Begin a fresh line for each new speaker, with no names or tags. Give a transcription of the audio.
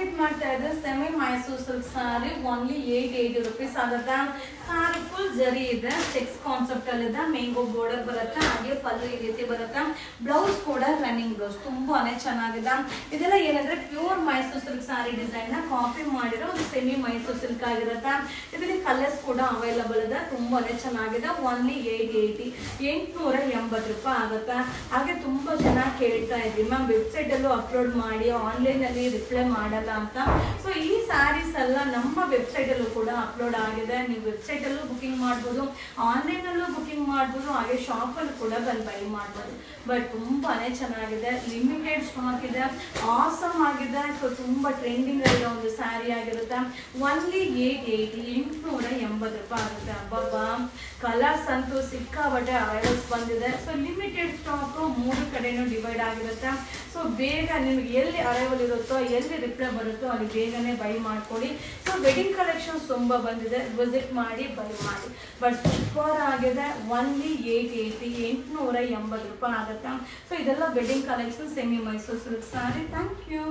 Complete ಮಾಡ್ತಾ ಇದ್ರೆ semi Mysore silk ಸಾರಿ only 880 rupees ಆಗುತ್ತೆ. ಸಾರಿ ಫುಲ್ ಜರಿ ಇದೆ, ಚೆಕ್ಸ್ ಕಾನ್ಸೆಪ್ಟ್ ಅಲ್ಲಿ ಇದೆ, ಮ್ಯಾಂಗೋ ಬಾರ್ಡರ್ ಬರುತ್ತೆ, ಹಾಗೆ ಪಲ್ಲು ಈ ರೀತಿ ಬರುತ್ತೆ. ಬ್ಲೌಸ್ ಕೂಡ ರನ್ನಿಂಗ್ ಬ್ಲೌಸ್ ತುಂಬಾನೇ ಚೆನ್ನಾಗಿದೆ. ಇದೆಲ್ಲ ಏನಂದ್ರೆ ಪ್ಯೂರ್ ಮೈಸೂರು ಸಿಲ್ಕ್ ಸಾರಿ ಡಿಸೈನ್ ನ ಕಾಪಿ ಮಾಡಿರೋ ಒಂದು ಸೆಮಿ ಮೈಸೂರು ಸಿಲ್ಕ್ ಆಗಿರುತ್ತೆ. ಇದರಲ್ಲಿ ಕಲರ್ಸ್ ಕೂಡ ಅವೈಲಬಲ್ ಇದೆ, ತುಂಬಾನೇ ಚೆನ್ನಾಗಿದೆ. ಓನ್ಲಿ 880 ರೂಪಾಯಿ ಆಗುತ್ತೆ. ಹಾಗೆ ತುಂಬಾ ಜನ ಕೇಳ್ತಾ ಇದ್ವಿ ಮ್ಯಾಮ್ ವೆಬ್ಸೈಟ್ ಅಲ್ಲೂ ಅಪ್ಲೋಡ್ ಮಾಡಿ ಆನ್ಲೈನ್ ಅಲ್ಲಿ ರಿಪ್ಲೈ ಮಾಡಲ್ಲ ಅಂತ. ಸೊ ಈ ಸ್ಯಾರೀಸ್ ಎಲ್ಲ ನಮ್ಮ ವೆಬ್ಸೈಟ್ ಅಲ್ಲೂ ಕೂಡ ಅಪ್ಲೋಡ್ ಆಗಿದೆ. ನೀವು ವೆಬ್ಸೈಟ್ ಅಲ್ಲೂ ಬುಕಿಂಗ್ ಮಾಡ್ಬೋದು, ಆನ್ಲೈನ್ ಅಲ್ಲೂ ಬುಕಿಂಗ್ ಮಾಡ್ಬೋದು, ಹಾಗೆ ಶಾಪ್ ಅಲ್ಲಿ ಕೂಡ ಬಂದು ಬೈ ಮಾಡ್ಬೋದು. ಬಟ್ ತುಂಬಾನೇ ಚೆನ್ನಾಗಿದೆ, ಲಿಮಿಟೆಡ್ ಸ್ಟಾಕ್ ಇದೆ, ಆಸಮ್ ಆಗಿದೆ. ಸೊ ತುಂಬಾ ಟ್ರೆಂಡಿಂಗ್ ಆಗಿರೋ ಒಂದು ಸ್ಯಾರಿ ಆಗಿರುತ್ತೆ. ಓನ್ಲಿ 880 ರೂಪಾಯಿ ಆಗುತ್ತೆ. ಹಬ್ಬಬ್ಬಾ ಕಲರ್ಸ್ ಅಂತೂ ಸಿಕ್ಕಾಬಟ್ಟೆ ಅವೈಲಬಲ್ಸ್ ಬಂದಿದೆ. ಸೊ ಲಿಮಿಟೆಡ್ ಸ್ಟಾಕ್ 3 ಕಡೆನೂ ಡಿವೈಡ್ ಆಗಿರುತ್ತೆ. ಸೊ ಬೇಗ ನಿಮಗೆ ಎಲ್ಲಿ ಅರೈವಲ್ ಇರುತ್ತೋ, ಎಲ್ಲಿ ರಿಪ್ಲೈ ಬರುತ್ತೋ ಅಲ್ಲಿ ಬೇಗನೆ ಬೈ ಮಾಡ್ಕೊಳ್ಳಿ. ಸೊ ವೆಡ್ಡಿಂಗ್ ಕಲೆಕ್ಷನ್ಸ್ ತುಂಬ ಬಂದಿದೆ, ವಿಸಿಟ್ ಮಾಡಿ ಬೈ ಮಾಡಿ. ಬಟ್ ಸೂಪರ್ ಆಗಿದೆ. ಓನ್ಲಿ 880 ರೂಪಾಯಿ ಆಗುತ್ತೆ. ಸೊ ಇದೆಲ್ಲ wedding collection semi Mysore silk sari. Thank you.